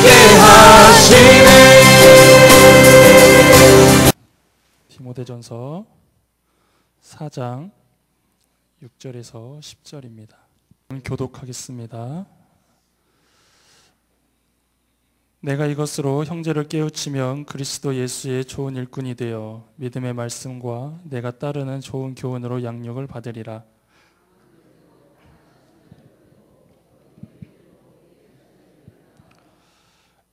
함께 하시네. 디모데전서 4장 6절에서 10절입니다. 교독하겠습니다. 내가 이것으로 형제를 깨우치면 그리스도 예수의 좋은 일꾼이 되어 믿음의 말씀과 내가 따르는 좋은 교훈으로 양육을 받으리라.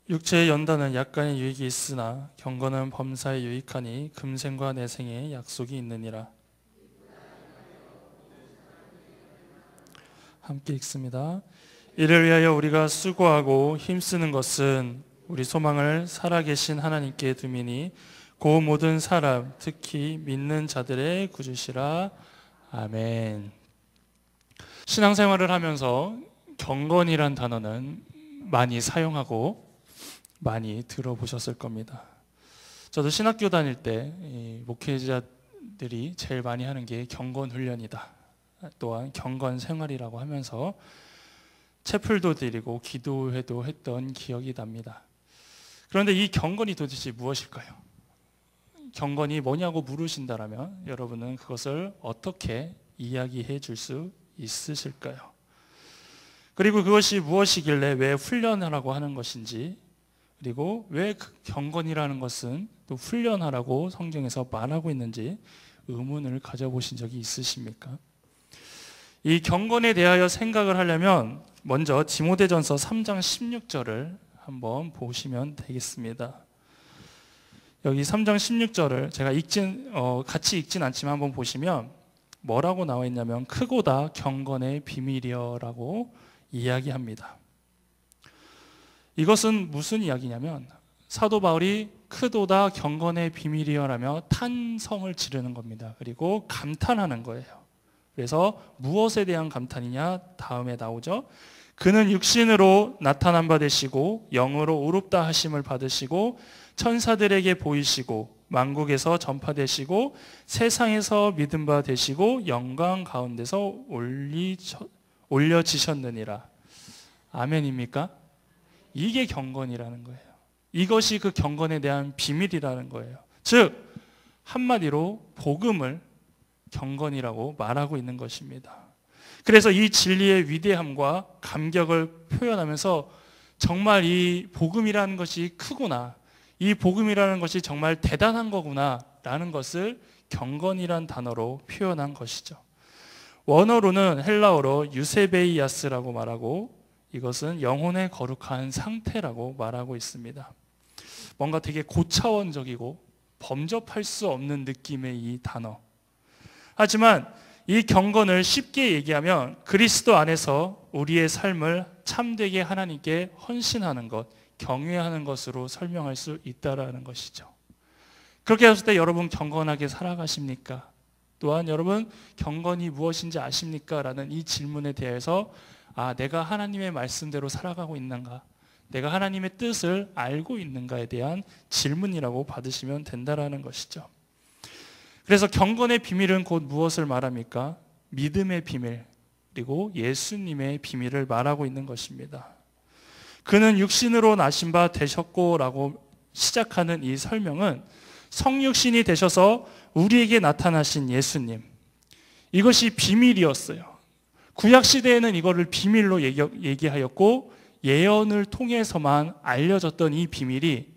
육체의 연단은 약간의 유익이 있으나 경건은 범사에 유익하니 금생과 내생에 약속이 있느니라. 함께 읽습니다. 이를 위하여 우리가 수고하고 힘쓰는 것은 우리 소망을 살아계신 하나님께 둠이니 그 모든 사람 특히 믿는 자들의 구주시라. 아멘. 신앙생활을 하면서 경건이란 단어는 많이 사용하고 많이 들어보셨을 겁니다. 저도 신학교 다닐 때 목회자들이 제일 많이 하는 게 경건 훈련이다, 또한 경건 생활이라고 하면서 채플도 드리고 기도회도 했던 기억이 납니다. 그런데 이 경건이 도대체 무엇일까요? 경건이 뭐냐고 물으신다면 여러분은 그것을 어떻게 이야기해 줄 수 있으실까요? 그리고 그것이 무엇이길래 왜 훈련하라고 하는 것인지, 그리고 왜 경건이라는 것은 또 훈련하라고 성경에서 말하고 있는지 의문을 가져보신 적이 있으십니까? 이 경건에 대하여 생각을 하려면 먼저 디모데전서 3장 16절을 한번 보시면 되겠습니다. 여기 3장 16절을 제가 같이 읽진 않지만 한번 보시면 뭐라고 나와 있냐면 크고다 경건의 비밀이여라고 이야기합니다. 이것은 무슨 이야기냐면 사도 바울이 크도다 경건의 비밀이여라며 탄성을 지르는 겁니다. 그리고 감탄하는 거예요. 그래서 무엇에 대한 감탄이냐? 다음에 나오죠. 그는 육신으로 나타난 바 되시고 영으로 오롭다 하심을 받으시고 천사들에게 보이시고 만국에서 전파되시고 세상에서 믿음 바 되시고 영광 가운데서 올려지셨느니라. 아멘입니까? 이게 경건이라는 거예요. 이것이 그 경건에 대한 비밀이라는 거예요. 즉 한마디로 복음을 경건이라고 말하고 있는 것입니다. 그래서 이 진리의 위대함과 감격을 표현하면서 정말 이 복음이라는 것이 크구나, 이 복음이라는 것이 정말 대단한 거구나 라는 것을 경건이란 단어로 표현한 것이죠. 원어로는 헬라어로 유세베이아스라고 말하고 이것은 영혼의 거룩한 상태라고 말하고 있습니다. 뭔가 되게 고차원적이고 범접할 수 없는 느낌의 이 단어. 하지만 이 경건을 쉽게 얘기하면 그리스도 안에서 우리의 삶을 참되게 하나님께 헌신하는 것, 경외하는 것으로 설명할 수 있다는 것이죠. 그렇게 했을 때 여러분 경건하게 살아가십니까? 또한 여러분 경건이 무엇인지 아십니까? 라는 이 질문에 대해서 내가 하나님의 말씀대로 살아가고 있는가? 내가 하나님의 뜻을 알고 있는가에 대한 질문이라고 받으시면 된다는 것이죠. 그래서 경건의 비밀은 곧 무엇을 말합니까? 믿음의 비밀, 그리고 예수님의 비밀을 말하고 있는 것입니다. 그는 육신으로 나신 바 되셨고 라고 시작하는 이 설명은 성육신이 되셔서 우리에게 나타나신 예수님, 이것이 비밀이었어요. 구약시대에는 이거를 비밀로 얘기하였고 예언을 통해서만 알려졌던 이 비밀이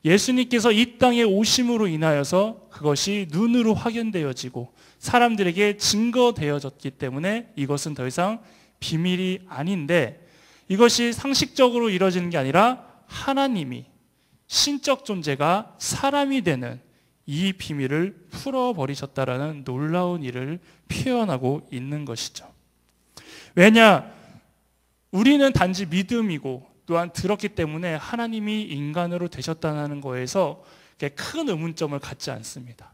예수님께서 이 땅에 오심으로 인하여서 그것이 눈으로 확인되어지고 사람들에게 증거되어졌기 때문에 이것은 더 이상 비밀이 아닌데, 이것이 상식적으로 이루어지는 게 아니라 하나님이 신적 존재가 사람이 되는 이 비밀을 풀어버리셨다라는 놀라운 일을 표현하고 있는 것이죠. 왜냐? 우리는 단지 믿음이고 또한 들었기 때문에 하나님이 인간으로 되셨다는 거에서 큰 의문점을 갖지 않습니다.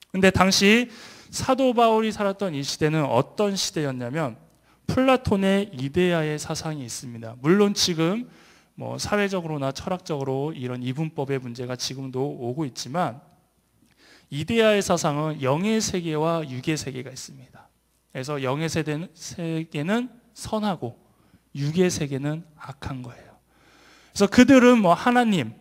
그런데 당시 사도 바울이 살았던 이 시대는 어떤 시대였냐면 플라톤의 이데아의 사상이 있습니다. 물론 지금 사회적으로나 철학적으로 이런 이분법의 문제가 지금도 오고 있지만 이데아의 사상은 영의 세계와 육의 세계가 있습니다. 그래서 영의 세계는 선하고 육의 세계는 악한 거예요. 그래서 그들은 뭐 하나님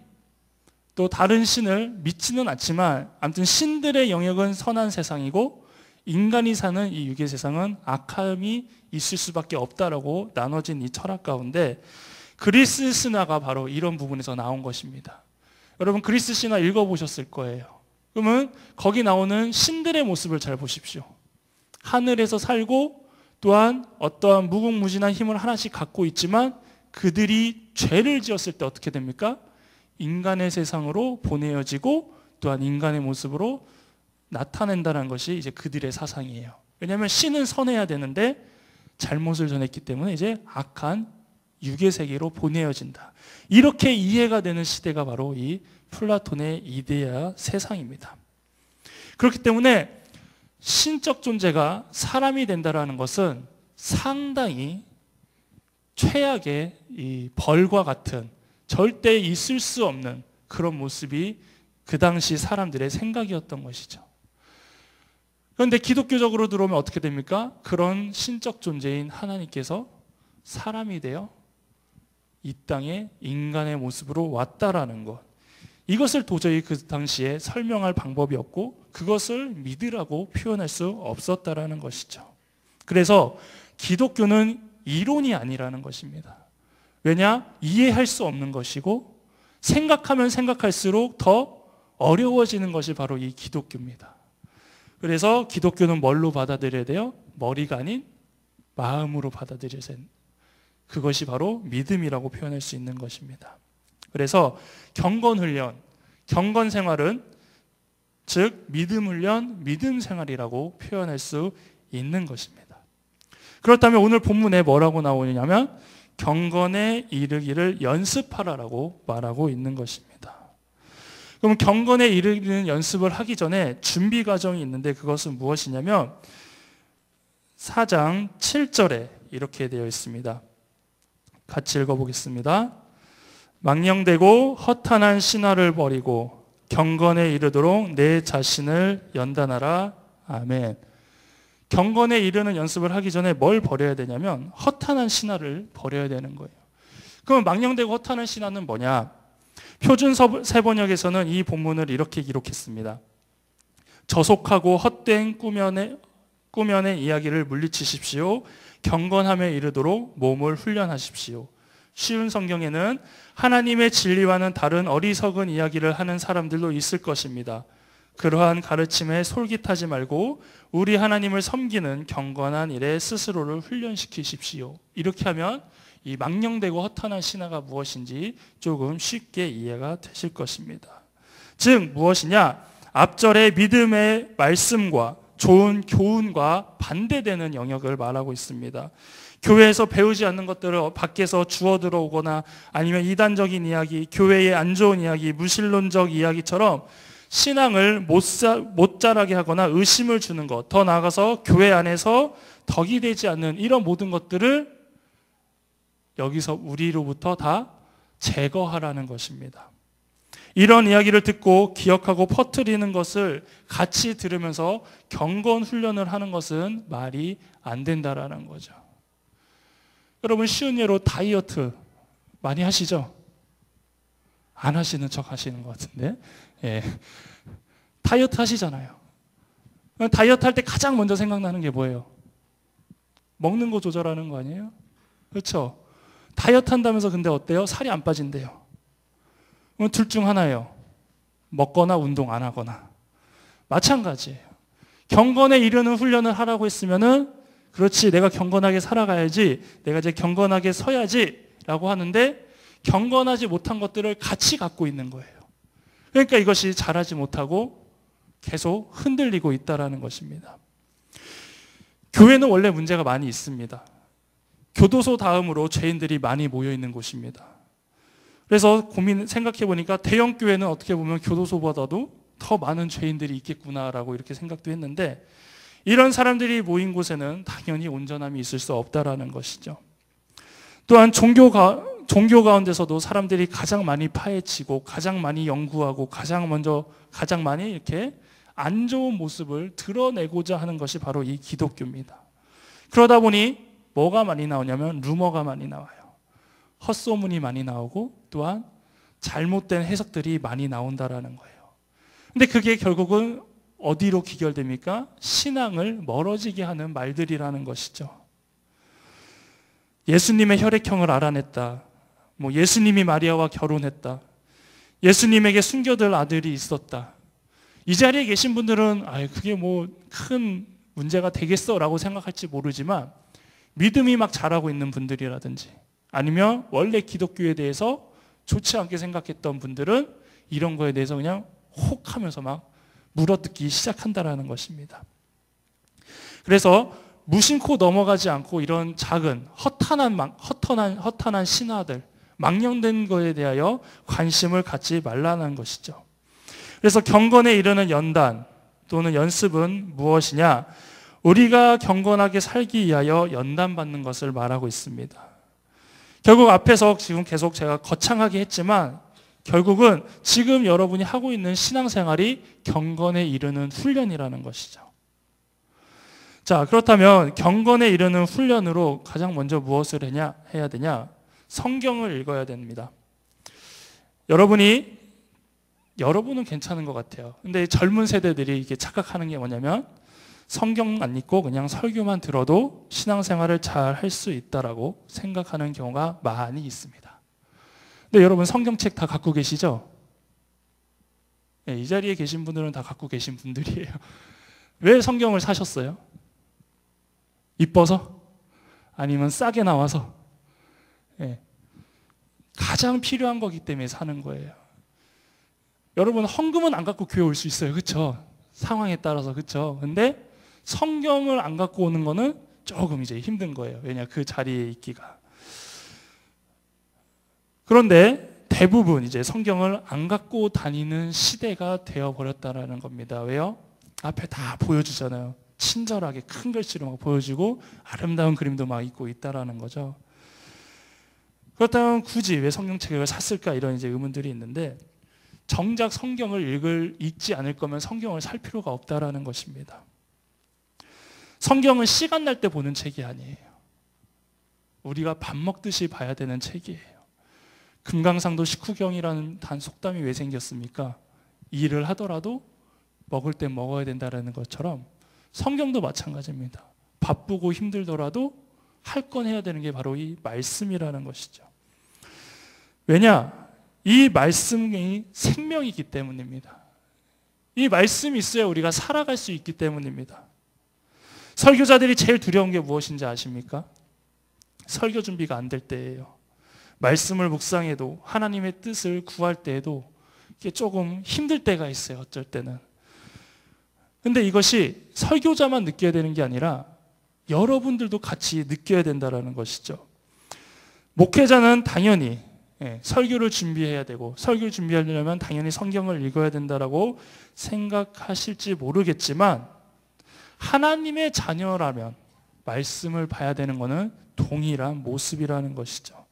또 다른 신을 믿지는 않지만 아무튼 신들의 영역은 선한 세상이고 인간이 사는 이 유괴 세상은 악함이 있을 수밖에 없다라고 나눠진 이 철학 가운데 그리스 신화가 바로 이런 부분에서 나온 것입니다. 여러분 그리스 신화 읽어보셨을 거예요. 그러면 거기 나오는 신들의 모습을 잘 보십시오. 하늘에서 살고 또한 어떠한 무궁무진한 힘을 하나씩 갖고 있지만 그들이 죄를 지었을 때 어떻게 됩니까? 인간의 세상으로 보내어지고 또한 인간의 모습으로 나타낸다는 것이 이제 그들의 사상이에요. 왜냐하면 신은 선해야 되는데 잘못을 전했기 때문에 이제 악한 유괴 세계로 보내어진다. 이렇게 이해가 되는 시대가 바로 이 플라톤의 이데아 세상입니다. 그렇기 때문에 신적 존재가 사람이 된다라는 것은 상당히 최악의 이 벌과 같은 절대 있을 수 없는 그런 모습이 그 당시 사람들의 생각이었던 것이죠. 그런데 기독교적으로 들어오면 어떻게 됩니까? 그런 신적 존재인 하나님께서 사람이 되어 이 땅에 인간의 모습으로 왔다라는 것. 이것을 도저히 그 당시에 설명할 방법이 없고 그것을 믿으라고 표현할 수 없었다라는 것이죠. 그래서 기독교는 이론이 아니라는 것입니다. 왜냐? 이해할 수 없는 것이고 생각하면 생각할수록 더 어려워지는 것이 바로 이 기독교입니다. 그래서 기독교는 뭘로 받아들여야 돼요? 머리가 아닌 마음으로 받아들여야 돼요. 그것이 바로 믿음이라고 표현할 수 있는 것입니다. 그래서 경건 훈련, 경건 생활은 즉 믿음 훈련, 믿음 생활이라고 표현할 수 있는 것입니다. 그렇다면 오늘 본문에 뭐라고 나오냐면 경건에 이르기를 연습하라라고 말하고 있는 것입니다. 그럼 경건에 이르기는 연습을 하기 전에 준비 과정이 있는데 그것은 무엇이냐면 4장 7절에 이렇게 되어 있습니다. 같이 읽어보겠습니다. 망령되고 허탄한 신화를 버리고 경건에 이르도록 내 자신을 연단하라. 아멘. 경건에 이르는 연습을 하기 전에 뭘 버려야 되냐면 허탄한 신화를 버려야 되는 거예요. 그럼 망령되고 허탄한 신화는 뭐냐? 표준 세번역에서는 이 본문을 이렇게 기록했습니다. 저속하고 헛된 꾸며낸 이야기를 물리치십시오. 경건함에 이르도록 몸을 훈련하십시오. 쉬운 성경에는 하나님의 진리와는 다른 어리석은 이야기를 하는 사람들도 있을 것입니다. 그러한 가르침에 솔깃하지 말고 우리 하나님을 섬기는 경건한 일에 스스로를 훈련시키십시오. 이렇게 하면 이 망령되고 허탄한 신화가 무엇인지 조금 쉽게 이해가 되실 것입니다. 즉 무엇이냐? 앞절의 믿음의 말씀과 좋은 교훈과 반대되는 영역을 말하고 있습니다. 교회에서 배우지 않는 것들을 밖에서 주워 들어오거나 아니면 이단적인 이야기, 교회의 안 좋은 이야기, 무신론적 이야기처럼 신앙을 못 자라게 하거나 의심을 주는 것, 더 나아가서 교회 안에서 덕이 되지 않는 이런 모든 것들을 여기서 우리로부터 다 제거하라는 것입니다. 이런 이야기를 듣고 기억하고 퍼뜨리는 것을 같이 들으면서 경건 훈련을 하는 것은 말이 안 된다라는 거죠. 여러분 쉬운 예로 다이어트 많이 하시죠? 안 하시는 척 하시는 것 같은데 예. 다이어트 하시잖아요. 다이어트 할 때 가장 먼저 생각나는 게 뭐예요? 먹는 거 조절하는 거 아니에요? 그렇죠? 다이어트 한다면서 근데 어때요? 살이 안 빠진대요. 그럼 둘 중 하나예요. 먹거나 운동 안 하거나. 마찬가지예요. 경건에 이르는 훈련을 하라고 했으면은 그렇지 내가 경건하게 살아가야지 내가 이제 경건하게 서야지 라고 하는데 경건하지 못한 것들을 같이 갖고 있는 거예요. 그러니까 이것이 자라지 못하고 계속 흔들리고 있다는 것입니다. 교회는 원래 문제가 많이 있습니다. 교도소 다음으로 죄인들이 많이 모여 있는 곳입니다. 그래서 생각해 보니까 대형 교회는 어떻게 보면 교도소보다도 더 많은 죄인들이 있겠구나라고 이렇게 생각도 했는데 이런 사람들이 모인 곳에는 당연히 온전함이 있을 수 없다라는 것이죠. 또한 종교 가운데서도 사람들이 가장 많이 파헤치고 가장 많이 연구하고 가장 많이 이렇게 안 좋은 모습을 드러내고자 하는 것이 바로 이 기독교입니다. 그러다 보니 뭐가 많이 나오냐면 루머가 많이 나와요. 헛소문이 많이 나오고 또한 잘못된 해석들이 많이 나온다라는 거예요. 근데 그게 결국은 어디로 귀결됩니까? 신앙을 멀어지게 하는 말들이라는 것이죠. 예수님의 혈액형을 알아냈다. 뭐 예수님이 마리아와 결혼했다. 예수님에게 숨겨둘 아들이 있었다. 이 자리에 계신 분들은 그게 뭐 큰 문제가 되겠어라고 생각할지 모르지만 믿음이 막 자라고 있는 분들이라든지 아니면 원래 기독교에 대해서 좋지 않게 생각했던 분들은 이런 거에 대해서 그냥 혹 하면서 막 물어뜯기 시작한다라는 것입니다. 그래서 무심코 넘어가지 않고 이런 작은 허탄한 신화들, 망령된 것에 대하여 관심을 갖지 말라는 것이죠. 그래서 경건에 이르는 연단 또는 연습은 무엇이냐? 우리가 경건하게 살기 위하여 연단받는 것을 말하고 있습니다. 결국 앞에서 지금 계속 제가 거창하게 했지만 결국은 지금 여러분이 하고 있는 신앙생활이 경건에 이르는 훈련이라는 것이죠. 자, 그렇다면 경건에 이르는 훈련으로 가장 먼저 무엇을 해야 되냐? 성경을 읽어야 됩니다. 여러분은 괜찮은 것 같아요. 근데 젊은 세대들이 이게 착각하는 게 뭐냐면 성경 안 읽고 그냥 설교만 들어도 신앙생활을 잘 할 수 있다라고 생각하는 경우가 많이 있습니다. 근데 여러분 성경책 다 갖고 계시죠? 네, 이 자리에 계신 분들은 다 갖고 계신 분들이에요. 왜 성경을 사셨어요? 이뻐서? 아니면 싸게 나와서? 네. 가장 필요한 거기 때문에 사는 거예요. 여러분 헌금은 안 갖고 교회 올 수 있어요. 그렇죠? 상황에 따라서. 그렇죠? 근데 성경을 안 갖고 오는 거는 조금 이제 힘든 거예요. 왜냐? 그 자리에 있기가. 그런데 대부분 이제 성경을 안 갖고 다니는 시대가 되어 버렸다라는 겁니다. 왜요? 앞에 다 보여주잖아요. 친절하게 큰 글씨로 막 보여주고 아름다운 그림도 막 있고 있다라는 거죠. 그렇다면 굳이 왜 성경책을 샀을까 이런 이제 의문들이 있는데 정작 성경을 읽지 않을 거면 성경을 살 필요가 없다라는 것입니다. 성경은 시간 날 때 보는 책이 아니에요. 우리가 밥 먹듯이 봐야 되는 책이에요. 금강산도 식후경이라는 단 속담이 왜 생겼습니까? 일을 하더라도 먹을 땐 먹어야 된다는 것처럼 성경도 마찬가지입니다. 바쁘고 힘들더라도 할 건 해야 되는 게 바로 이 말씀이라는 것이죠. 왜냐? 이 말씀이 생명이기 때문입니다. 이 말씀이 있어야 우리가 살아갈 수 있기 때문입니다. 설교자들이 제일 두려운 게 무엇인지 아십니까? 설교 준비가 안 될 때예요. 말씀을 묵상해도 하나님의 뜻을 구할 때에도 이게 조금 힘들 때가 있어요. 어쩔 때는. 근데 이것이 설교자만 느껴야 되는 게 아니라 여러분들도 같이 느껴야 된다는 것이죠. 목회자는 당연히 설교를 준비해야 되고 설교를 준비하려면 당연히 성경을 읽어야 된다라고 생각하실지 모르겠지만 하나님의 자녀라면 말씀을 봐야 되는 것은 동일한 모습이라는 것이죠.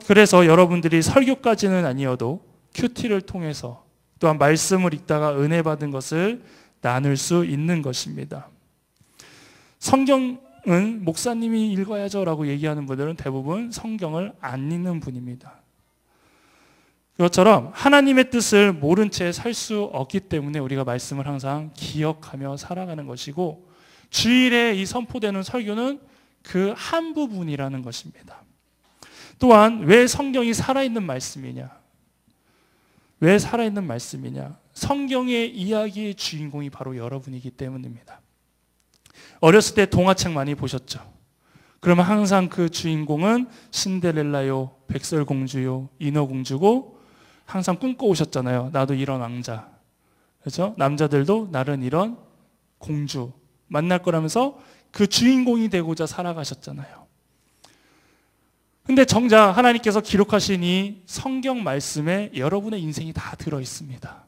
그래서 여러분들이 설교까지는 아니어도 큐티를 통해서 또한 말씀을 읽다가 은혜 받은 것을 나눌 수 있는 것입니다. 성경은 목사님이 읽어야죠 라고 얘기하는 분들은 대부분 성경을 안 읽는 분입니다. 그것처럼 하나님의 뜻을 모른 채 살 수 없기 때문에 우리가 말씀을 항상 기억하며 살아가는 것이고 주일에 이 선포되는 설교는 그 한 부분이라는 것입니다. 또한 왜 성경이 살아있는 말씀이냐? 왜 살아있는 말씀이냐? 성경의 이야기의 주인공이 바로 여러분이기 때문입니다. 어렸을 때 동화책 많이 보셨죠? 그러면 항상 그 주인공은 신데렐라요, 백설공주요, 인어공주고 항상 꿈꿔오셨잖아요. 나도 이런 왕자. 그렇죠? 남자들도 나는 이런 공주 만날 거라면서 그 주인공이 되고자 살아가셨잖아요. 근데 정작 하나님께서 기록하신 이 성경 말씀에 여러분의 인생이 다 들어있습니다.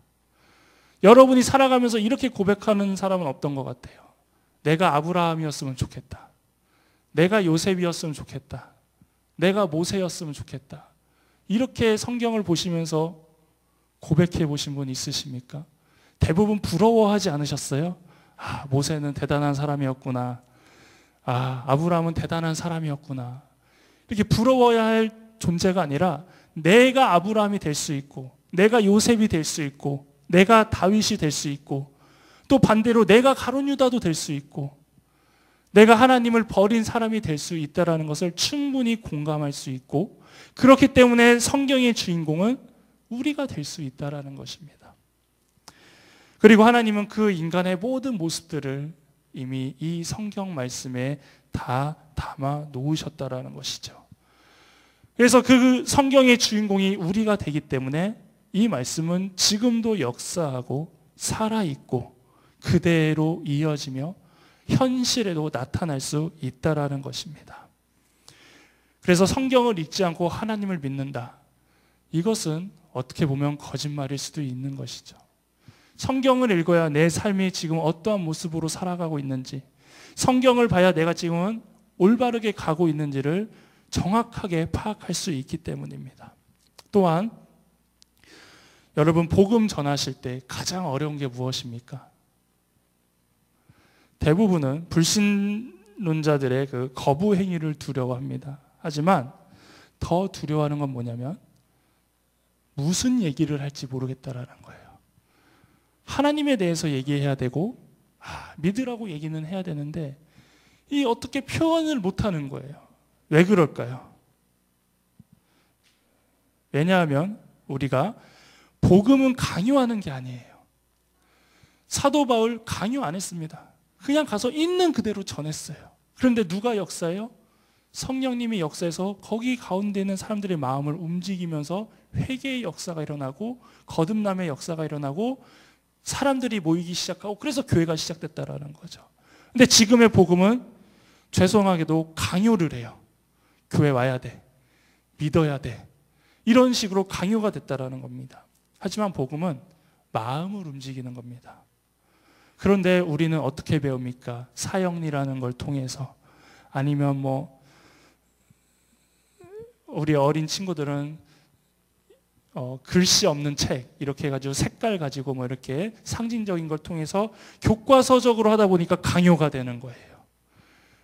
여러분이 살아가면서 이렇게 고백하는 사람은 없던 것 같아요. 내가 아브라함이었으면 좋겠다. 내가 요셉이었으면 좋겠다. 내가 모세였으면 좋겠다. 이렇게 성경을 보시면서 고백해 보신 분 있으십니까? 대부분 부러워하지 않으셨어요? 아, 모세는 대단한 사람이었구나. 아, 아브라함은 대단한 사람이었구나. 이렇게 부러워야 할 존재가 아니라 내가 아브라함이 될 수 있고, 내가 요셉이 될 수 있고, 내가 다윗이 될 수 있고, 또 반대로 내가 가룟 유다도 될 수 있고, 내가 하나님을 버린 사람이 될 수 있다는 것을 충분히 공감할 수 있고, 그렇기 때문에 성경의 주인공은 우리가 될 수 있다는 것입니다. 그리고 하나님은 그 인간의 모든 모습들을 이미 이 성경 말씀에 다 담아 놓으셨다는 것이죠. 그래서 그 성경의 주인공이 우리가 되기 때문에 이 말씀은 지금도 역사하고 살아있고 그대로 이어지며 현실에도 나타날 수 있다는 것입니다. 그래서 성경을 읽지 않고 하나님을 믿는다. 이것은 어떻게 보면 거짓말일 수도 있는 것이죠. 성경을 읽어야 내 삶이 지금 어떠한 모습으로 살아가고 있는지, 성경을 봐야 내가 지금은 올바르게 가고 있는지를 정확하게 파악할 수 있기 때문입니다. 또한 여러분, 복음 전하실 때 가장 어려운 게 무엇입니까? 대부분은 불신론자들의 그 거부 행위를 두려워합니다. 하지만 더 두려워하는 건 뭐냐면 무슨 얘기를 할지 모르겠다라는 거예요. 하나님에 대해서 얘기해야 되고 믿으라고 얘기는 해야 되는데 이 어떻게 표현을 못하는 거예요. 왜 그럴까요? 왜냐하면 우리가 복음은 강요하는 게 아니에요. 사도 바울 강요 안 했습니다. 그냥 가서 있는 그대로 전했어요. 그런데 누가 역사해요? 성령님이 역사해서 거기 가운데 있는 사람들의 마음을 움직이면서 회개의 역사가 일어나고 거듭남의 역사가 일어나고 사람들이 모이기 시작하고 그래서 교회가 시작됐다라는 거죠. 근데 지금의 복음은 죄송하게도 강요를 해요. 교회 와야 돼. 믿어야 돼. 이런 식으로 강요가 됐다라는 겁니다. 하지만 복음은 마음을 움직이는 겁니다. 그런데 우리는 어떻게 배웁니까? 사형리라는 걸 통해서, 아니면 우리 어린 친구들은 글씨 없는 책 이렇게 해가지고 색깔 가지고 이렇게 상징적인 걸 통해서 교과서적으로 하다 보니까 강요가 되는 거예요.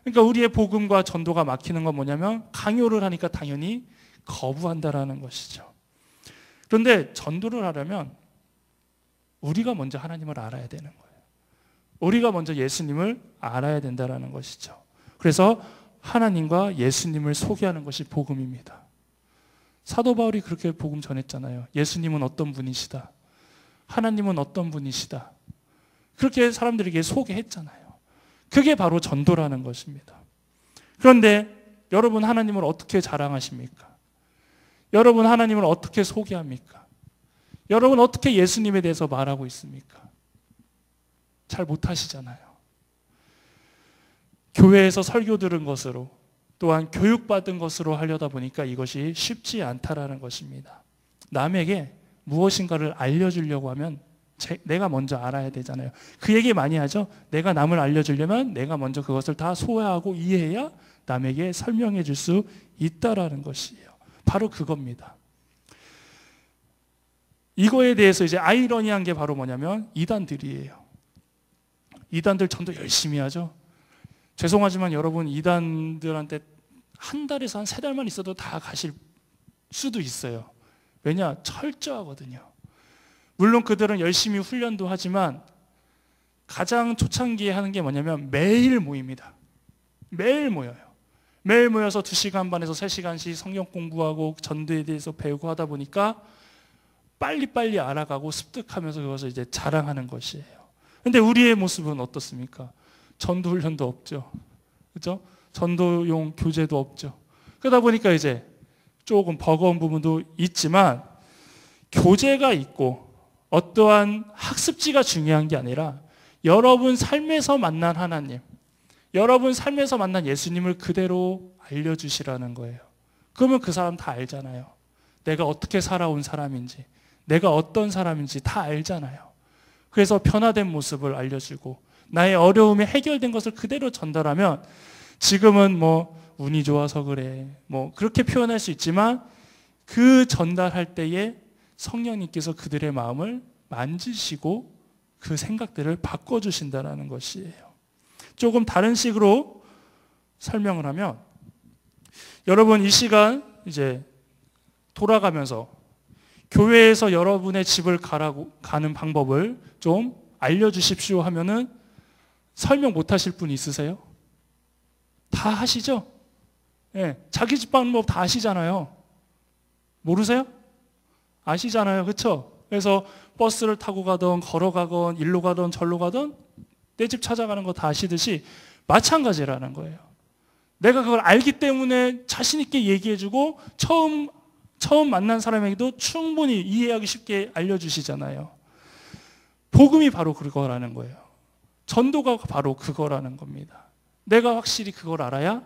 그러니까 우리의 복음과 전도가 막히는 건 뭐냐면 강요를 하니까 당연히 거부한다라는 것이죠. 그런데 전도를 하려면 우리가 먼저 하나님을 알아야 되는 거예요. 우리가 먼저 예수님을 알아야 된다는 것이죠. 그래서 하나님과 예수님을 소개하는 것이 복음입니다. 사도 바울이 그렇게 복음 전했잖아요. 예수님은 어떤 분이시다. 하나님은 어떤 분이시다. 그렇게 사람들에게 소개했잖아요. 그게 바로 전도라는 것입니다. 그런데 여러분, 하나님을 어떻게 자랑하십니까? 여러분, 하나님을 어떻게 소개합니까? 여러분, 어떻게 예수님에 대해서 말하고 있습니까? 잘 못하시잖아요. 교회에서 설교 들은 것으로, 또한 교육받은 것으로 하려다 보니까 이것이 쉽지 않다라는 것입니다. 남에게 무엇인가를 알려주려고 하면 내가 먼저 알아야 되잖아요. 그 얘기 많이 하죠. 내가 남을 알려주려면 내가 먼저 그것을 다 소화하고 이해해야 남에게 설명해 줄 수 있다라는 것이에요. 바로 그겁니다. 이거에 대해서 이제 아이러니한 게 바로 뭐냐면 이단들이에요. 이단들 전도 열심히 하죠. 죄송하지만 여러분, 이단들한테 한 달에서 한 3달만 있어도 다 가실 수도 있어요. 왜냐? 철저하거든요. 물론 그들은 열심히 훈련도 하지만 가장 초창기에 하는 게 뭐냐면 매일 모입니다. 매일 모여요. 매일 모여서 2시간 반에서 3시간씩 성경 공부하고 전도에 대해서 배우고 하다 보니까 빨리빨리 알아가고 습득하면서 그것을 이제 자랑하는 것이에요. 근데 우리의 모습은 어떻습니까? 전도 훈련도 없죠. 그렇죠? 전도용 교재도 없죠. 그러다 보니까 이제 조금 버거운 부분도 있지만 교재가 있고 어떠한 학습지가 중요한 게 아니라 여러분 삶에서 만난 하나님, 여러분 삶에서 만난 예수님을 그대로 알려주시라는 거예요. 그러면 그 사람 다 알잖아요. 내가 어떻게 살아온 사람인지, 내가 어떤 사람인지 다 알잖아요. 그래서 변화된 모습을 알려주고 나의 어려움이 해결된 것을 그대로 전달하면 지금은 운이 좋아서 그래 그렇게 표현할 수 있지만 그 전달할 때에 성령님께서 그들의 마음을 만지시고 그 생각들을 바꿔주신다는 것이에요. 조금 다른 식으로 설명을 하면 여러분 이 시간 이제 돌아가면서 교회에서 여러분의 집을 가는 방법을 좀 알려주십시오 하면은 설명 못 하실 분 있으세요? 다 하시죠? 예, 자기 집 방법 다 아시잖아요. 모르세요? 아시잖아요. 그렇죠? 그래서 버스를 타고 가던 걸어가건 일로 가던 절로 가던 내 집 찾아가는 거 다 아시듯이 마찬가지라는 거예요. 내가 그걸 알기 때문에 자신 있게 얘기해주고 처음 만난 사람에게도 충분히 이해하기 쉽게 알려주시잖아요. 복음이 바로 그거라는 거예요. 전도가 바로 그거라는 겁니다. 내가 확실히 그걸 알아야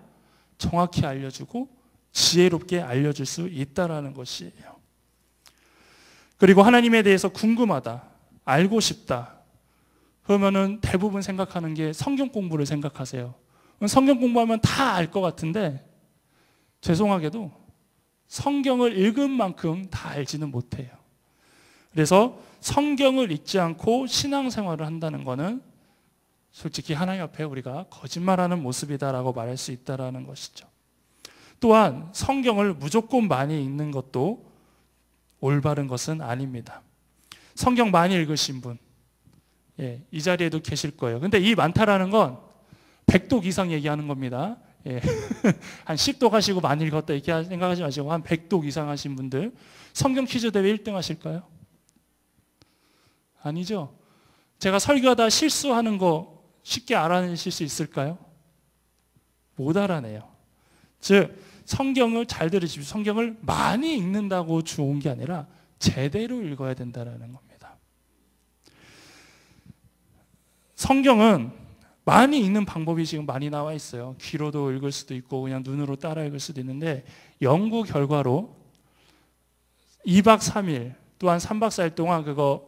정확히 알려주고 지혜롭게 알려줄 수 있다라는 것이에요. 그리고 하나님에 대해서 궁금하다, 알고 싶다. 그러면은 대부분 생각하는 게 성경 공부를 생각하세요. 성경 공부하면 다 알 것 같은데 죄송하게도 성경을 읽은 만큼 다 알지는 못해요. 그래서 성경을 읽지 않고 신앙생활을 한다는 것은 솔직히 하나님 앞에 우리가 거짓말하는 모습이다라고 말할 수 있다는 것이죠. 또한 성경을 무조건 많이 읽는 것도 올바른 것은 아닙니다. 성경 많이 읽으신 분, 예, 이 자리에도 계실 거예요. 근데 이 많다라는 건 100독 이상 얘기하는 겁니다. 예. 한 10독 하시고 많이 읽었다 이렇게 생각하지 마시고 한 100독 이상 하신 분들 성경 퀴즈 대회 1등 하실까요? 아니죠. 제가 설교하다 실수하는 거 쉽게 알아내실 수 있을까요? 못 알아내요. 즉 성경을 잘 들으십시오. 성경을 많이 읽는다고 좋은 게 아니라 제대로 읽어야 된다는 겁니다. 성경은 많이 읽는 방법이 지금 많이 나와 있어요. 귀로도 읽을 수도 있고 그냥 눈으로 따라 읽을 수도 있는데 연구 결과로 2박 3일 또한 3박 4일 동안 그거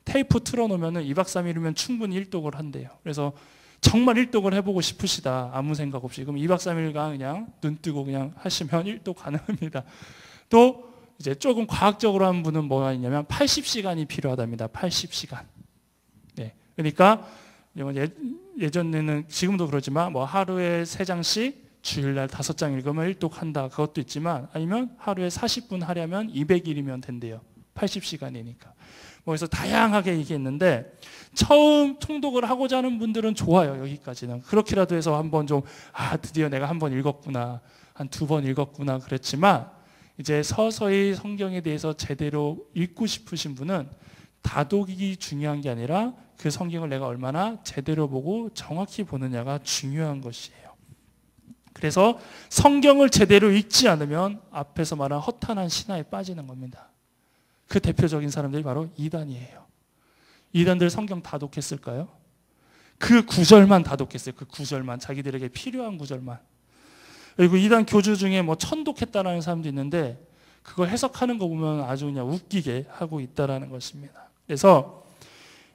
테이프 틀어놓으면 2박 3일이면 충분히 일독을 한대요. 그래서 정말 일독을 해보고 싶으시다. 아무 생각 없이. 그럼 2박 3일간 그냥 눈 뜨고 그냥 하시면 일독 가능합니다. 또 이제 조금 과학적으로 한 분은 뭐가 있냐면 80시간이 필요하답니다. 80시간. 네. 그러니까 예전에는 지금도 그러지만 뭐 하루에 3장씩 주일날 5장 읽으면 일독한다. 그것도 있지만 아니면 하루에 40분 하려면 200일이면 된대요. 80시간이니까. 그래서 다양하게 얘기했는데 처음 통독을 하고자 하는 분들은 좋아요. 여기까지는. 그렇게라도 해서 한번 좀 드디어 내가 한 번 읽었구나. 한 2번 읽었구나. 그랬지만 이제 서서히 성경에 대해서 제대로 읽고 싶으신 분은 다독이 중요한 게 아니라 그 성경을 내가 얼마나 제대로 보고 정확히 보느냐가 중요한 것이에요. 그래서 성경을 제대로 읽지 않으면 앞에서 말한 허탄한 신화에 빠지는 겁니다. 그 대표적인 사람들이 바로 이단이에요. 이단들 성경 다 독했을까요? 그 구절만 다 독했어요. 그 구절만, 자기들에게 필요한 구절만. 그리고 이단 교주 중에 뭐 천독했다라는 사람도 있는데 그걸 해석하는 거 보면 아주 그냥 웃기게 하고 있다라는 것입니다. 그래서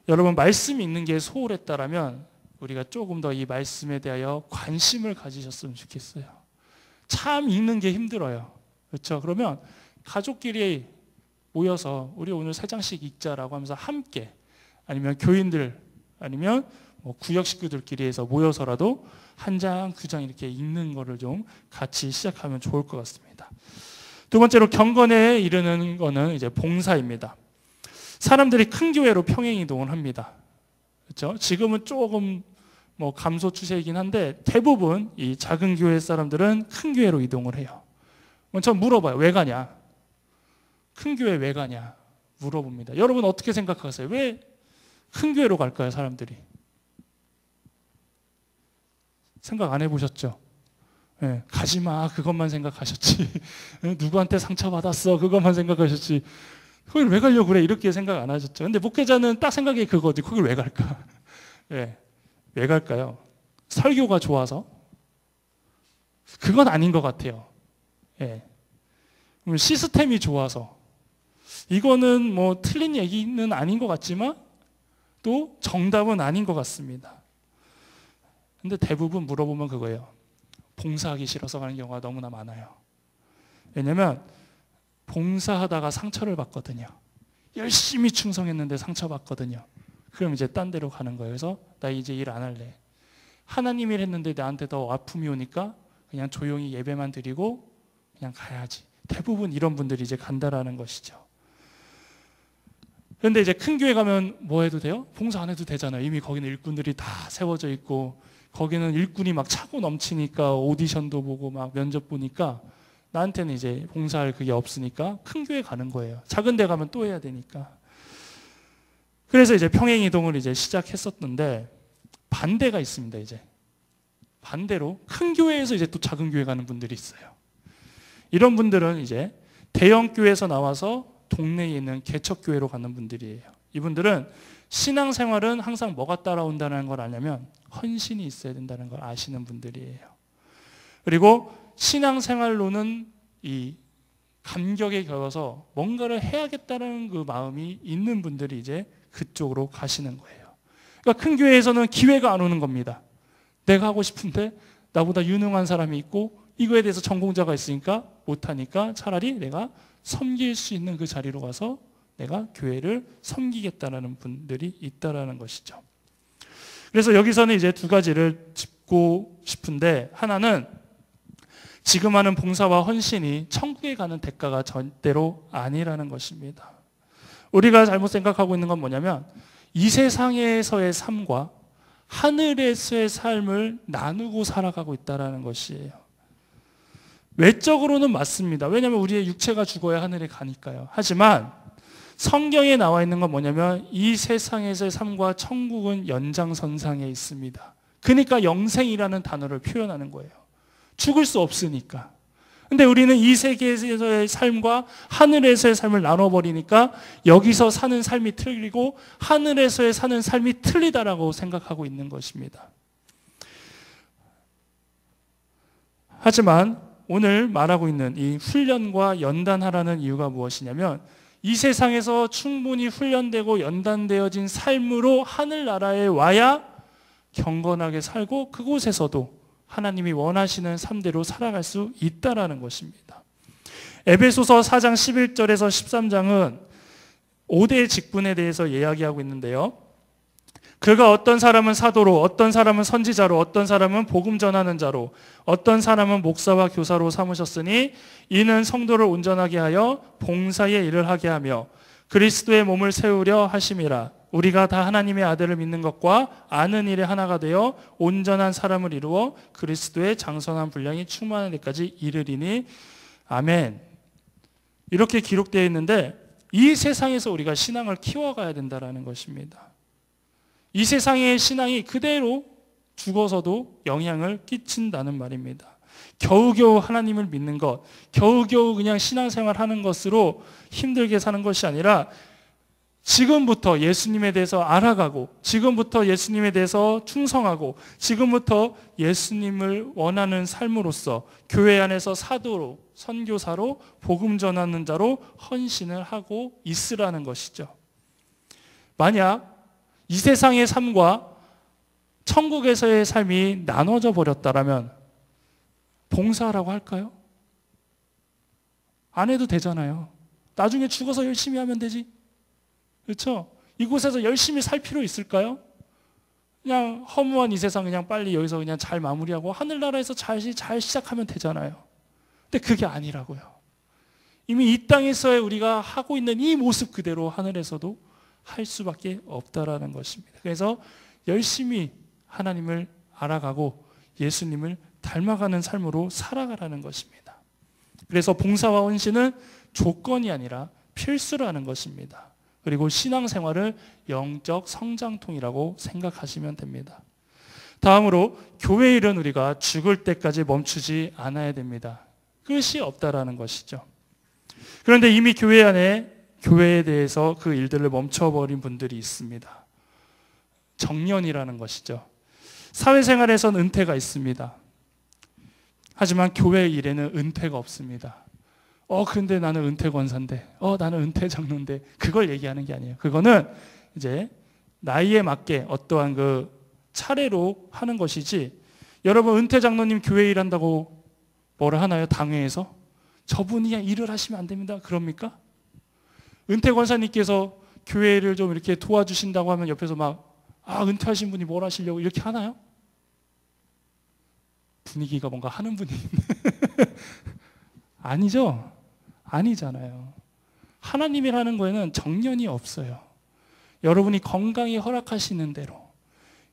여러분 말씀이 있는 게 소홀했다라면 우리가 조금 더 이 말씀에 대하여 관심을 가지셨으면 좋겠어요. 참 읽는 게 힘들어요. 그렇죠? 그러면 가족끼리 모여서 우리 오늘 3장씩 읽자라고 하면서 함께 아니면 교인들 아니면 뭐 구역 식구들끼리 해서 모여서라도 1장, 9장 이렇게 읽는 거를 좀 같이 시작하면 좋을 것 같습니다. 두 번째로 경건에 이르는 거는 이제 봉사입니다. 사람들이 큰 교회로 평행 이동을 합니다. 그렇죠? 지금은 조금 뭐 감소 추세이긴 한데 대부분 이 작은 교회 사람들은 큰 교회로 이동을 해요. 전 물어봐요. 왜 가냐? 큰 교회 왜 가냐? 물어봅니다. 여러분 어떻게 생각하세요? 왜 큰 교회로 갈까요, 사람들이? 생각 안 해보셨죠? 네, 가지 마. 그것만 생각하셨지. 누구한테 상처받았어. 그것만 생각하셨지. 거길 왜 가려고 그래? 이렇게 생각 안 하셨죠. 근데 목회자는 딱 생각이 그거지. 거길 왜 갈까? 네, 왜 갈까요? 설교가 좋아서? 그건 아닌 것 같아요. 네. 시스템이 좋아서? 이거는 뭐 틀린 얘기는 아닌 것 같지만 또 정답은 아닌 것 같습니다. 근데 대부분 물어보면 그거예요. 봉사하기 싫어서 가는 경우가 너무나 많아요. 왜냐면 봉사하다가 상처를 받거든요. 열심히 충성했는데 상처받거든요. 그럼 이제 딴 데로 가는 거예요. 그래서 나 이제 일 안 할래. 하나님 일 했는데 나한테 더 아픔이 오니까 그냥 조용히 예배만 드리고 그냥 가야지. 대부분 이런 분들이 이제 간다라는 것이죠. 그런데 이제 큰 교회 가면 뭐 해도 돼요? 봉사 안 해도 되잖아요. 이미 거기는 일꾼들이 다 세워져 있고 거기는 일꾼이 막 차고 넘치니까 오디션도 보고 막 면접 보니까 나한테는 이제 봉사할 그게 없으니까 큰 교회 가는 거예요. 작은 데 가면 또 해야 되니까. 그래서 이제 평행이동을 이제 시작했었는데 반대가 있습니다. 이제 반대로 큰 교회에서 이제 또 작은 교회 가는 분들이 있어요. 이런 분들은 이제 대형 교회에서 나와서 동네에 있는 개척교회로 가는 분들이에요. 이분들은 신앙생활은 항상 뭐가 따라온다는 걸 아냐면 헌신이 있어야 된다는 걸 아시는 분들이에요. 그리고 신앙생활로는 이 감격에 겨워서 뭔가를 해야겠다는 그 마음이 있는 분들이 이제 그쪽으로 가시는 거예요. 그러니까 큰 교회에서는 기회가 안 오는 겁니다. 내가 하고 싶은데 나보다 유능한 사람이 있고 이거에 대해서 전공자가 있으니까 못하니까 차라리 내가 섬길 수 있는 그 자리로 가서 내가 교회를 섬기겠다는 분들이 있다라는 것이죠. 그래서 여기서는 이제 두 가지를 짚고 싶은데, 하나는 지금 하는 봉사와 헌신이 천국에 가는 대가가 절대로 아니라는 것입니다. 우리가 잘못 생각하고 있는 건 뭐냐면 이 세상에서의 삶과 하늘에서의 삶을 나누고 살아가고 있다는 것이에요. 외적으로는 맞습니다. 왜냐하면 우리의 육체가 죽어야 하늘에 가니까요. 하지만 성경에 나와 있는 건 뭐냐면 이 세상에서의 삶과 천국은 연장선상에 있습니다. 그러니까 영생이라는 단어를 표현하는 거예요. 죽을 수 없으니까. 근데 우리는 이 세계에서의 삶과 하늘에서의 삶을 나눠버리니까 여기서 사는 삶이 틀리고 하늘에서의 사는 삶이 틀리다라고 생각하고 있는 것입니다. 하지만 오늘 말하고 있는 이 훈련과 연단하라는 이유가 무엇이냐면 이 세상에서 충분히 훈련되고 연단되어진 삶으로 하늘나라에 와야 경건하게 살고 그곳에서도 하나님이 원하시는 삶대로 살아갈 수 있다는 것입니다. 에베소서 4장 11절에서 13장은 5대 직분에 대해서 이야기하고 있는데요. 그가 어떤 사람은 사도로, 어떤 사람은 선지자로, 어떤 사람은 복음 전하는 자로, 어떤 사람은 목사와 교사로 삼으셨으니 이는 성도를 온전하게 하여 봉사의 일을 하게 하며 그리스도의 몸을 세우려 하심이라. 우리가 다 하나님의 아들을 믿는 것과 아는 일에 하나가 되어 온전한 사람을 이루어 그리스도의 장성한 분량이 충만한 데까지 이르리니 아멘. 이렇게 기록되어 있는데 이 세상에서 우리가 신앙을 키워가야 된다는 것입니다. 이 세상의 신앙이 그대로 죽어서도 영향을 끼친다는 말입니다. 겨우겨우 하나님을 믿는 것, 겨우겨우 그냥 신앙생활 하는 것으로 힘들게 사는 것이 아니라 지금부터 예수님에 대해서 알아가고 지금부터 예수님에 대해서 충성하고 지금부터 예수님을 원하는 삶으로서 교회 안에서 사도로, 선교사로, 복음 전하는 자로 헌신을 하고 있으라는 것이죠. 만약 이 세상의 삶과 천국에서의 삶이 나눠져 버렸다라면 봉사라고 할까요? 안 해도 되잖아요. 나중에 죽어서 열심히 하면 되지. 그렇죠? 이곳에서 열심히 살 필요 있을까요? 그냥 허무한 이 세상 그냥 빨리 여기서 그냥 잘 마무리하고 하늘나라에서 잘 시작하면 되잖아요. 근데 그게 아니라고요. 이미 이 땅에서의 우리가 하고 있는 이 모습 그대로 하늘에서도 할 수밖에 없다라는 것입니다. 그래서 열심히 하나님을 알아가고 예수님을 닮아가는 삶으로 살아가라는 것입니다. 그래서 봉사와 헌신은 조건이 아니라 필수라는 것입니다. 그리고 신앙생활을 영적 성장통이라고 생각하시면 됩니다. 다음으로 교회 일은 우리가 죽을 때까지 멈추지 않아야 됩니다. 끝이 없다라는 것이죠. 그런데 이미 교회 안에 교회에 대해서 그 일들을 멈춰버린 분들이 있습니다. 정년이라는 것이죠. 사회생활에서는 은퇴가 있습니다. 하지만 교회 일에는 은퇴가 없습니다. 근데 나는 은퇴 권사인데, 나는 은퇴 장로인데, 그걸 얘기하는 게 아니에요. 그거는 이제 나이에 맞게 어떠한 그 차례로 하는 것이지, 여러분 은퇴 장로님 교회 일한다고 뭐라 하나요? 당회에서? 저분이 그냥 일을 하시면 안 됩니다. 그럽니까? 은퇴 권사님께서 교회를 좀 이렇게 도와주신다고 하면 옆에서 막, 은퇴하신 분이 뭘 하시려고 이렇게 하나요? 분위기가 뭔가 하는 분이 있네. 아니죠? 아니잖아요. 하나님이라는 거에는 정년이 없어요. 여러분이 건강이 허락하시는 대로,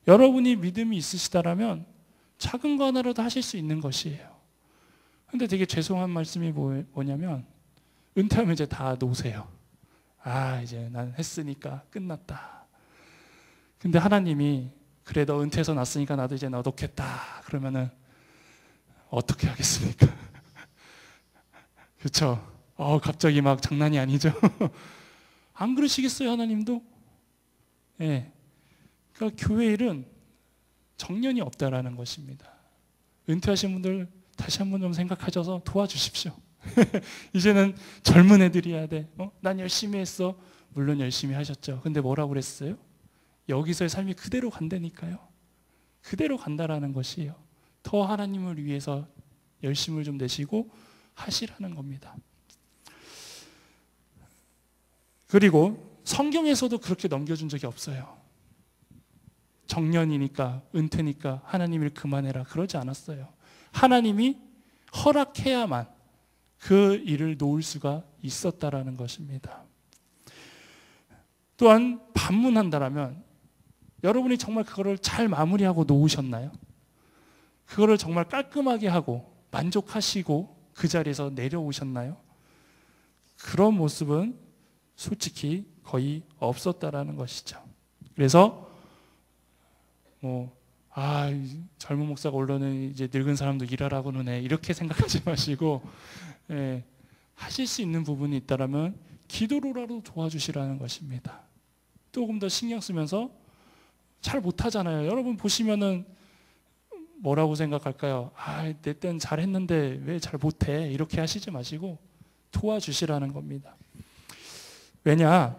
여러분이 믿음이 있으시다라면 작은 거 하나라도 하실 수 있는 것이에요. 근데 되게 죄송한 말씀이 뭐냐면 은퇴하면 이제 다 놓으세요. 아, 이제 난 했으니까 끝났다. 근데 하나님이 그래 너 은퇴해서 났으니까 나도 이제 넣어놓겠다 그러면은 어떻게 하겠습니까? 그렇죠? 갑자기 막 장난이 아니죠? 안 그러시겠어요, 하나님도? 예. 그러니까 교회 일은 정년이 없다라는 것입니다. 은퇴하신 분들 다시 한번 좀 생각하셔서 도와주십시오. 이제는 젊은 애들이 해야 돼. 난 열심히 했어. 물론 열심히 하셨죠. 근데 뭐라고 그랬어요? 여기서의 삶이 그대로 간다니까요. 그대로 간다라는 것이에요. 더 하나님을 위해서 열심을 좀 내시고 하시라는 겁니다. 그리고 성경에서도 그렇게 넘겨준 적이 없어요. 정년이니까 은퇴니까 하나님 일 그만해라 그러지 않았어요. 하나님이 허락해야만 그 일을 놓을 수가 있었다라는 것입니다. 또한 반문한다라면 여러분이 정말 그거를 잘 마무리하고 놓으셨나요? 그거를 정말 깔끔하게 하고 만족하시고 그 자리에서 내려오셨나요? 그런 모습은 솔직히 거의 없었다라는 것이죠. 그래서 젊은 목사가 올라는 이제 늙은 사람도 일하라고는 해 이렇게 생각하지 마시고 하실 수 있는 부분이 있다라면 기도로라도 도와주시라는 것입니다. 조금 더 신경 쓰면서 잘 못하잖아요. 여러분 보시면은 뭐라고 생각할까요? 내 때는 잘했는데 왜 잘 못해? 이렇게 하시지 마시고 도와주시라는 겁니다. 왜냐?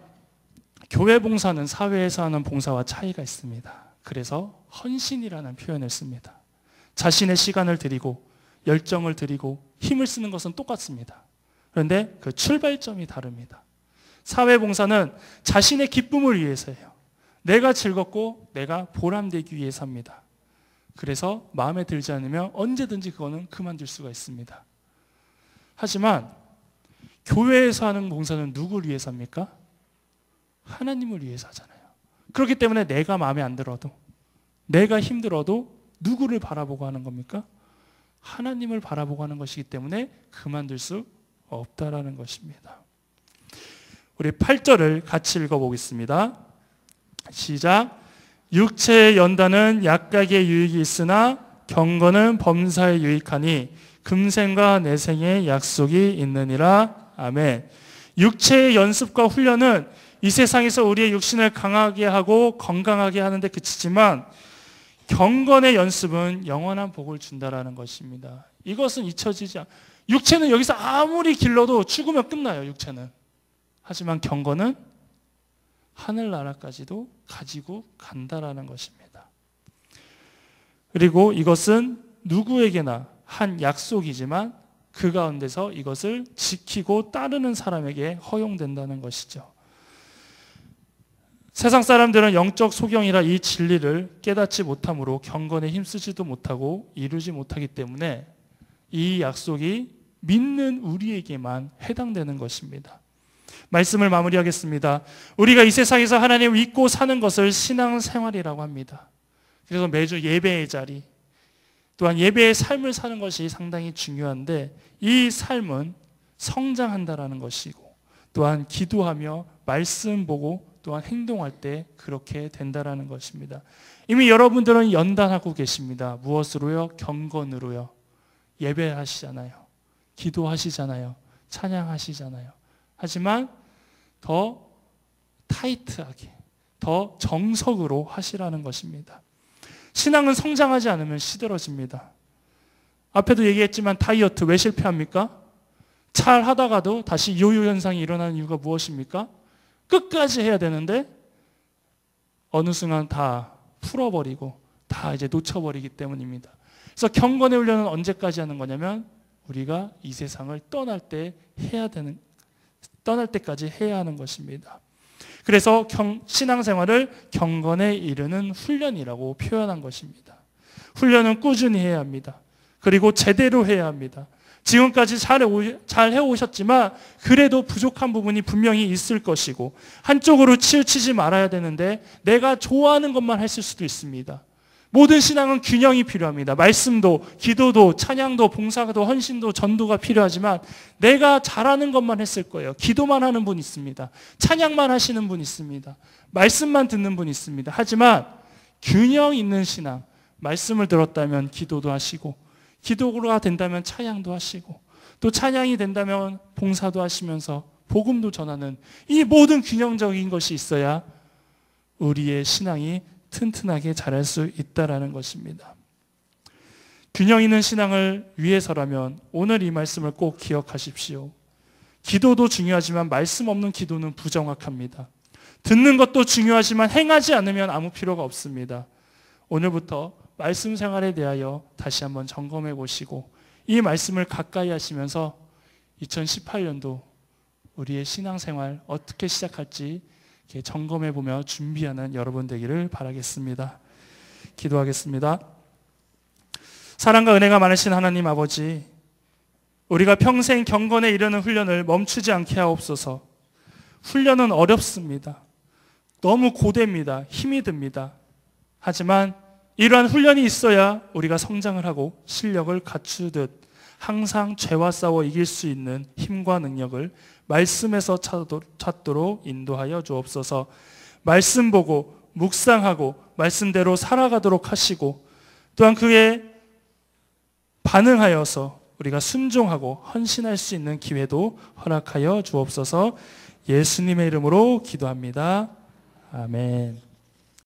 교회 봉사는 사회에서 하는 봉사와 차이가 있습니다. 그래서 헌신이라는 표현을 씁니다. 자신의 시간을 드리고 열정을 드리고 힘을 쓰는 것은 똑같습니다. 그런데 그 출발점이 다릅니다. 사회봉사는 자신의 기쁨을 위해서예요. 내가 즐겁고 내가 보람되기 위해서 합니다. 그래서 마음에 들지 않으면 언제든지 그거는 그만둘 수가 있습니다. 하지만 교회에서 하는 봉사는 누구를 위해서 합니까? 하나님을 위해서 하잖아요. 그렇기 때문에 내가 마음에 안 들어도 내가 힘들어도 누구를 바라보고 하는 겁니까? 하나님을 바라보고 하는 것이기 때문에 그만둘 수 없다라는 것입니다. 우리 8절을 같이 읽어보겠습니다. 시작. 육체의 연단은 약각의 유익이 있으나 경건은 범사에 유익하니 금생과 내생의 약속이 있느니라. 아멘. 육체의 연습과 훈련은 이 세상에서 우리의 육신을 강하게 하고 건강하게 하는 데 그치지만 경건의 연습은 영원한 복을 준다라는 것입니다. 이것은 잊혀지지 육체는 여기서 아무리 길러도 죽으면 끝나요. 육체는. 하지만 경건은 하늘나라까지도 가지고 간다라는 것입니다. 그리고 이것은 누구에게나 한 약속이지만 그 가운데서 이것을 지키고 따르는 사람에게 허용된다는 것이죠. 세상 사람들은 영적 소경이라 이 진리를 깨닫지 못하므로 경건에 힘쓰지도 못하고 이루지 못하기 때문에 이 약속이 믿는 우리에게만 해당되는 것입니다. 말씀을 마무리하겠습니다. 우리가 이 세상에서 하나님을 믿고 사는 것을 신앙생활이라고 합니다. 그래서 매주 예배의 자리, 또한 예배의 삶을 사는 것이 상당히 중요한데 이 삶은 성장한다라는 것이고 또한 기도하며 말씀 보고 또한 행동할 때 그렇게 된다라는 것입니다. 이미 여러분들은 연단하고 계십니다. 무엇으로요? 경건으로요. 예배하시잖아요. 기도하시잖아요. 찬양하시잖아요. 하지만 더 타이트하게, 더 정석으로 하시라는 것입니다. 신앙은 성장하지 않으면 시들어집니다. 앞에도 얘기했지만 다이어트 왜 실패합니까? 잘 하다가도 다시 요요 현상이 일어나는 이유가 무엇입니까? 끝까지 해야 되는데 어느 순간 다 풀어버리고 다 이제 놓쳐버리기 때문입니다. 그래서 경건의 훈련은 언제까지 하는 거냐면 우리가 이 세상을 떠날 때까지 해야 하는 것입니다. 그래서 신앙생활을 경건에 이르는 훈련이라고 표현한 것입니다. 훈련은 꾸준히 해야 합니다. 그리고 제대로 해야 합니다. 지금까지 잘 해오셨지만 그래도 부족한 부분이 분명히 있을 것이고 한쪽으로 치우치지 말아야 되는데 내가 좋아하는 것만 했을 수도 있습니다. 모든 신앙은 균형이 필요합니다. 말씀도, 기도도, 찬양도, 봉사도, 헌신도, 전도가 필요하지만 내가 잘하는 것만 했을 거예요. 기도만 하는 분 있습니다. 찬양만 하시는 분 있습니다. 말씀만 듣는 분 있습니다. 하지만 균형 있는 신앙, 말씀을 들었다면 기도도 하시고 기도가 된다면 찬양도 하시고 또 찬양이 된다면 봉사도 하시면서 복음도 전하는 이 모든 균형적인 것이 있어야 우리의 신앙이 튼튼하게 자랄 수 있다라는 것입니다. 균형 있는 신앙을 위해서라면 오늘 이 말씀을 꼭 기억하십시오. 기도도 중요하지만 말씀 없는 기도는 부정확합니다. 듣는 것도 중요하지만 행하지 않으면 아무 필요가 없습니다. 오늘부터 말씀 생활에 대하여 다시 한번 점검해 보시고 이 말씀을 가까이 하시면서 2018년도 우리의 신앙생활 어떻게 시작할지 이렇게 점검해 보며 준비하는 여러분 되기를 바라겠습니다. 기도하겠습니다. 사랑과 은혜가 많으신 하나님 아버지, 우리가 평생 경건에 이르는 훈련을 멈추지 않게 하옵소서. 훈련은 어렵습니다. 너무 고됩니다. 힘이 듭니다. 하지만 이러한 훈련이 있어야 우리가 성장을 하고 실력을 갖추듯 항상 죄와 싸워 이길 수 있는 힘과 능력을 말씀에서 찾도록 인도하여 주옵소서. 말씀 보고 묵상하고 말씀대로 살아가도록 하시고 또한 그에 반응하여서 우리가 순종하고 헌신할 수 있는 기회도 허락하여 주옵소서. 예수님의 이름으로 기도합니다. 아멘.